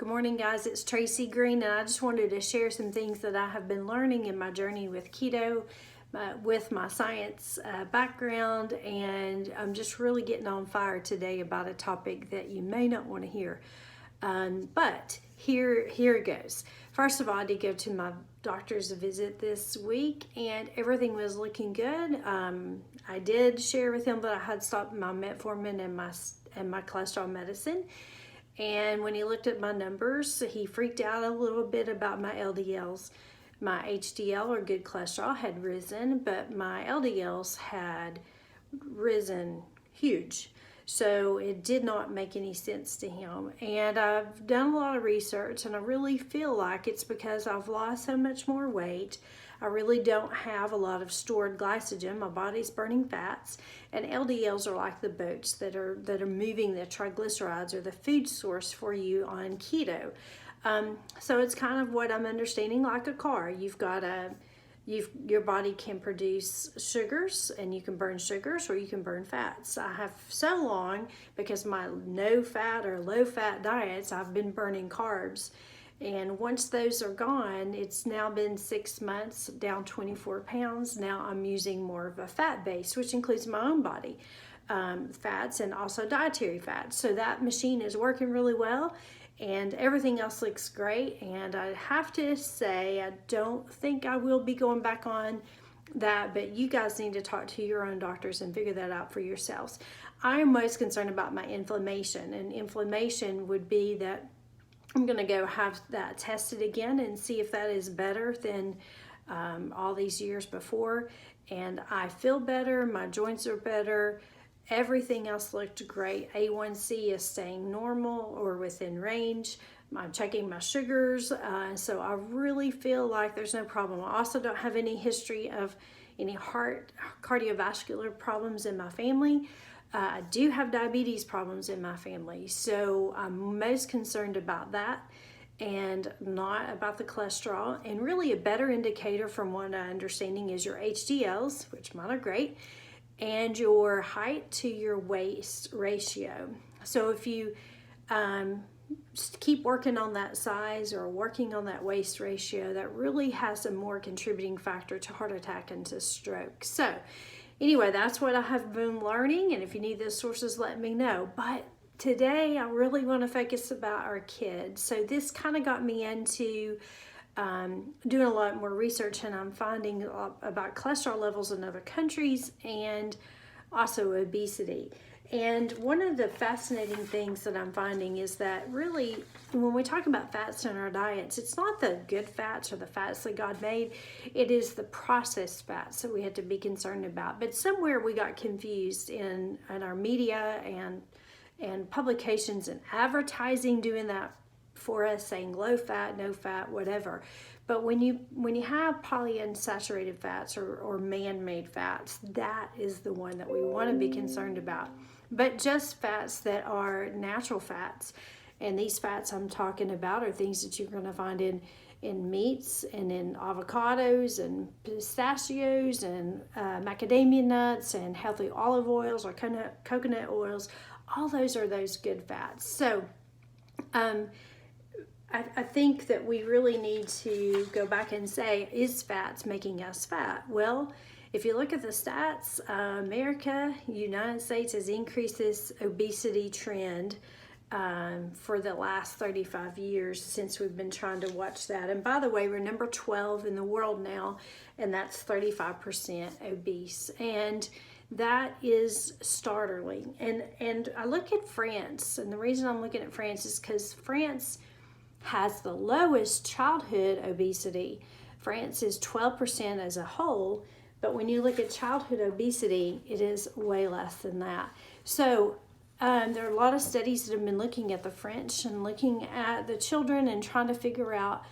Good morning, guys. It's Tracy Green, and I just wanted to share some things that I have been learning in my journey with keto, with my science background, and I'm just really getting on fire today about a topic that you may not want to hear. But here it goes. First of all, I did go to my doctor's visit this week, and everything was looking good. I did share with him that I had stopped my metformin and my cholesterol medicine. And when he looked at my numbers, he freaked out a little bit about my LDLs. My HDL, or good cholesterol, had risen, but my LDLs had risen huge. So it did not make any sense to him. And I've done a lot of research, and I really feel like it's because I've lost so much more weight. I really don't have a lot of stored glycogen. My body's burning fats, and LDLs are like the boats that are moving the triglycerides, or the food source for you on keto. So it's kind of what I'm understanding like a car. Your body can produce sugars, and you can burn sugars, or you can burn fats. I have so long, because my no fat or low fat diets, I've been burning carbs. And once those are gone, it's now been 6 months, down 24 pounds. Now I'm using more of a fat base, which includes my own body fats and also dietary fats. So that machine is working really well, and everything else looks great. And I have to say, I don't think I will be going back on that, but you guys need to talk to your own doctors and figure that out for yourselves. I am most concerned about my inflammation, and inflammation would be that I'm going to go have that tested again and see if that is better than all these years before. And I feel better. My joints are better. Everything else looked great. A1C is staying normal or within range. I'm checking my sugars. So I really feel like there's no problem. I also don't have any history of any cardiovascular problems in my family. I do have diabetes problems in my family, so I'm most concerned about that and not about the cholesterol. And really a better indicator, from what I'm understanding, is your HDLs, which mine are great, and your height to your waist ratio. So if you keep working on that size or working on that waist ratio, that really has a more contributing factor to heart attack and to stroke. So anyway, that's what I have been learning, and if you need those sources, let me know. But today, I really want to focus about our kids. So this kind of got me into doing a lot more research, and I'm finding about cholesterol levels in other countries and also obesity. And one of the fascinating things that I'm finding is that really, when we talk about fats in our diets, it's not the good fats or the fats that God made. It is the processed fats that we have to be concerned about. But somewhere we got confused in our media and publications and advertising doing that for us, saying low fat, no fat, whatever. But when you have polyunsaturated fats or man-made fats, that is the one that we want to be concerned about. But just fats that are natural fats, and these fats I'm talking about are things that you're going to find in meats and in avocados and pistachios and macadamia nuts and healthy olive oils or coconut oils. All those are those good fats. So I think that we really need to go back and say, is fats making us fat? Well, if you look at the stats, United States has increased this obesity trend for the last 35 years since we've been trying to watch that. And by the way, we're number 12 in the world now, and that's 35% obese. And that is startling. And I look at France, and the reason I'm looking at France is because France has the lowest childhood obesity. France is 12% as a whole, but when you look at childhood obesity, it is way less than that. So there are a lot of studies that have been looking at the French and looking at the children and trying to figure out,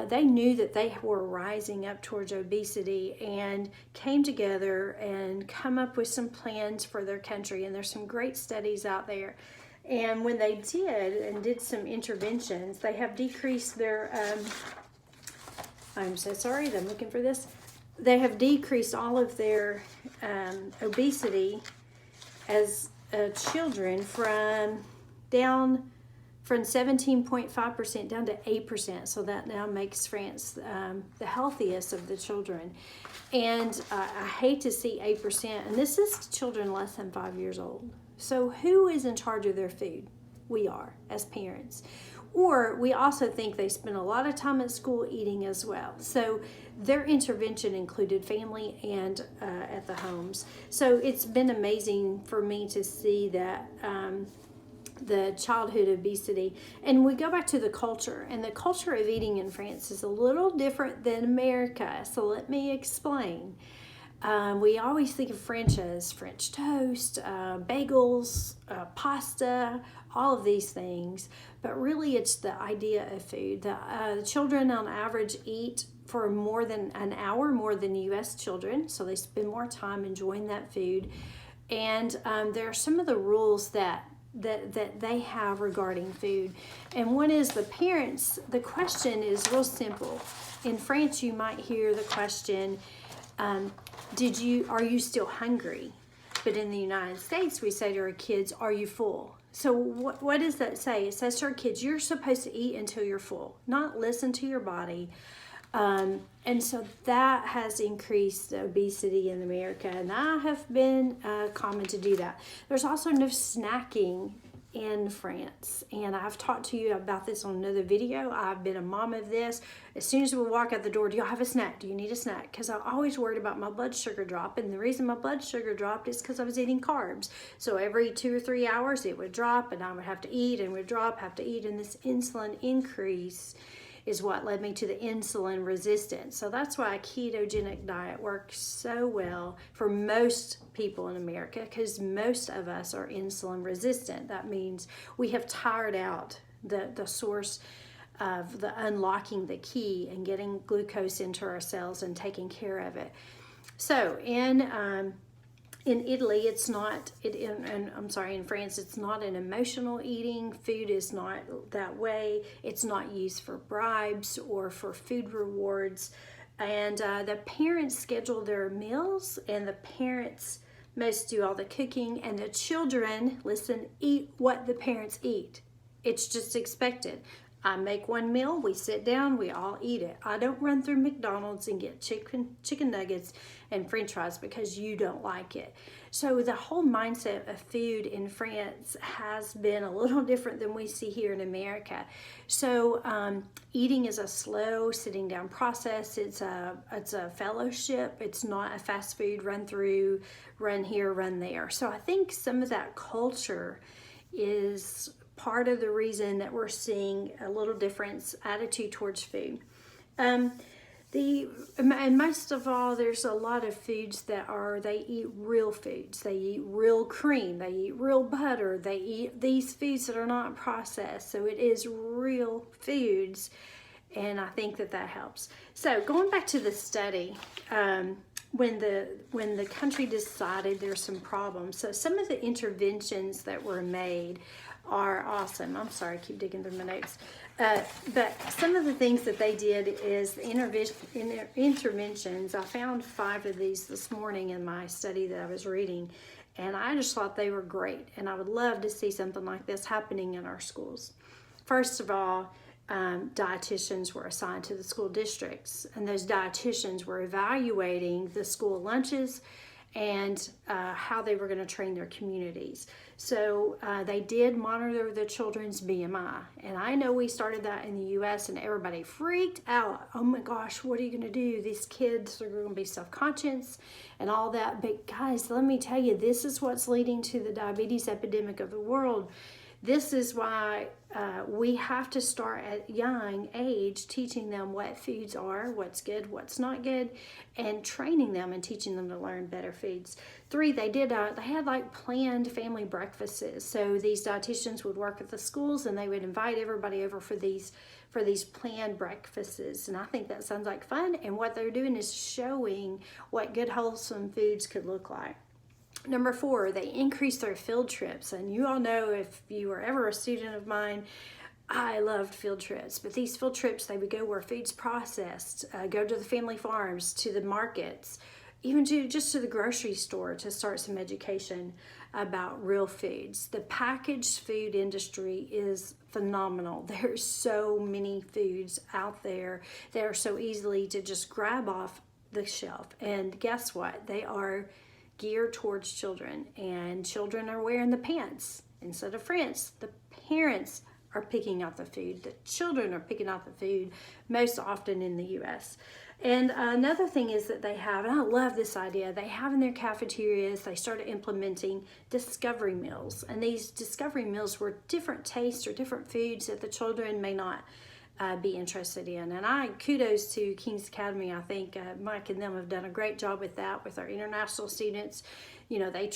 they knew that they were rising up towards obesity and came together and come up with some plans for their country. And there's some great studies out there. And when they did some interventions, they have decreased their, I'm so sorry, I'm looking for this. They have decreased all of their obesity as children from down from 17.5% down to 8%. So that now makes France the healthiest of the children. And I hate to see 8%, and this is children less than 5 years old. So who is in charge of their food? We are, as parents. Or we also think they spend a lot of time at school eating as well. So their intervention included family and at the homes. So it's been amazing for me to see that the childhood obesity. And we go back to the culture, and the culture of eating in France is a little different than America. So let me explain. We always think of French as French toast, bagels, pasta, all of these things, but really it's the idea of food. The children on average eat for more than an hour more than U.S. children, so they spend more time enjoying that food. And there are some of the rules that they have regarding food. And one is the parents, the question is real simple. In France, you might hear the question, are you still hungry? But in the United States, we say to our kids, are you full? So what does that say? It says to our kids, you're supposed to eat until you're full, not listen to your body. And so that has increased obesity in America, and I have been common to do that. There's also no snacking in France, and I've talked to you about this on another video. I've been a mom of this. As soon as we walk out the door, do y'all have a snack? Do you need a snack? Because I always worried about my blood sugar drop, and the reason my blood sugar dropped is because I was eating carbs. So every 2 or 3 hours it would drop, and I would have to eat, and would drop, have to eat, and this insulin increase is what led me to the insulin resistance. So that's why a ketogenic diet works so well for most people in America, because most of us are insulin resistant. That means we have tired out the source of the unlocking the key and getting glucose into our cells and taking care of it. So in Italy, it's not, in France, it's not an emotional eating. Food is not that way. It's not used for bribes or for food rewards. And the parents schedule their meals, and the parents most do all the cooking, and the children, listen, eat what the parents eat. It's just expected. I make one meal, we sit down, we all eat it. I don't run through McDonald's and get chicken nuggets and french fries because you don't like it. So the whole mindset of food in France has been a little different than we see here in America. So eating is a slow sitting down process. It's a fellowship. It's not a fast food run through, run here, run there. So I think some of that culture is part of the reason that we're seeing a little difference attitude towards food. And most of all, there's a lot of foods they eat real foods. They eat real cream. They eat real butter. They eat these foods that are not processed. So it is real foods, and I think that helps. So going back to the study, when the country decided there's some problems, so some of the interventions that were made are awesome. I'm sorry, I keep digging through my notes. But some of the things that they did is interventions. I found 5 of these this morning in my study that I was reading, and I just thought they were great. And I would love to see something like this happening in our schools. First of all, dietitians were assigned to the school districts, and those dietitians were evaluating the school lunches and how they were going to train their communities. So they did monitor the children's BMI. And I know we started that in the US, and everybody freaked out. Oh my gosh, what are you going to do? These kids are going to be self-conscious and all that. But guys, let me tell you, this is what's leading to the diabetes epidemic of the world. This is why we have to start at young age teaching them what foods are, what's good, what's not good, and training them and teaching them to learn better foods. 3, they had like planned family breakfasts. So these dietitians would work at the schools, and they would invite everybody over for these planned breakfasts. And I think that sounds like fun. And what they're doing is showing what good wholesome foods could look like. Number 4, they increased their field trips. And you all know, if you were ever a student of mine, I loved field trips. But these field trips, they would go where food's processed, go to the family farms, to the markets, even just to the grocery store to start some education about real foods. The packaged food industry is phenomenal. There's so many foods out there that are so easily to just grab off the shelf. And guess what? They are geared towards children, and children are wearing the pants instead of friends. The parents are picking out the food. The children are picking out the food most often in the US. And another thing is that they have, and I love this idea, they have in their cafeterias, they started implementing discovery meals. And these discovery meals were different tastes or different foods that the children may not be interested in. And kudos to King's Academy. I think Mike and them have done a great job with that with our international students. You know, they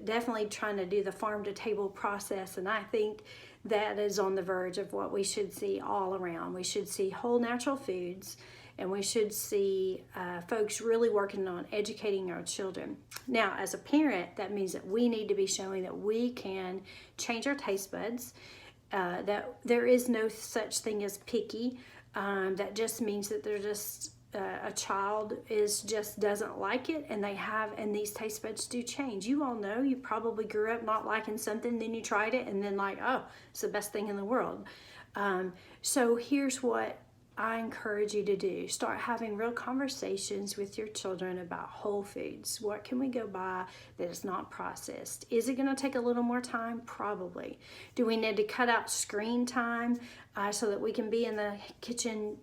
definitely trying to do the farm to table process, and I think that is on the verge of what we should see all around. We should see whole natural foods, and we should see folks really working on educating our children. Now, as a parent, that means that we need to be showing that we can change our taste buds, that there is no such thing as picky. That just means that they're just a child just doesn't like it, and these taste buds do change. You all know, you probably grew up not liking something, then you tried it, and then like, oh, it's the best thing in the world. So here's what I encourage you to do. Start having real conversations with your children about whole foods. What can we go buy that is not processed? Is it going to take a little more time? Probably. Do we need to cut out screen time so that we can be in the kitchen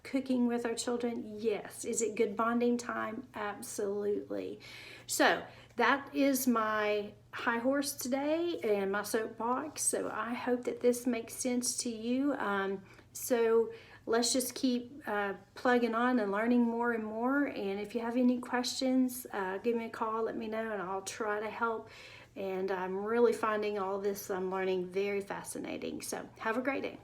cooking with our children? Yes. Is it good bonding time? Absolutely. So that is my high horse today and my soapbox. So I hope that this makes sense to you. So let's just keep plugging on and learning more and more. And if you have any questions, give me a call, let me know, and I'll try to help. And I'm really finding all this I'm learning very fascinating. So have a great day.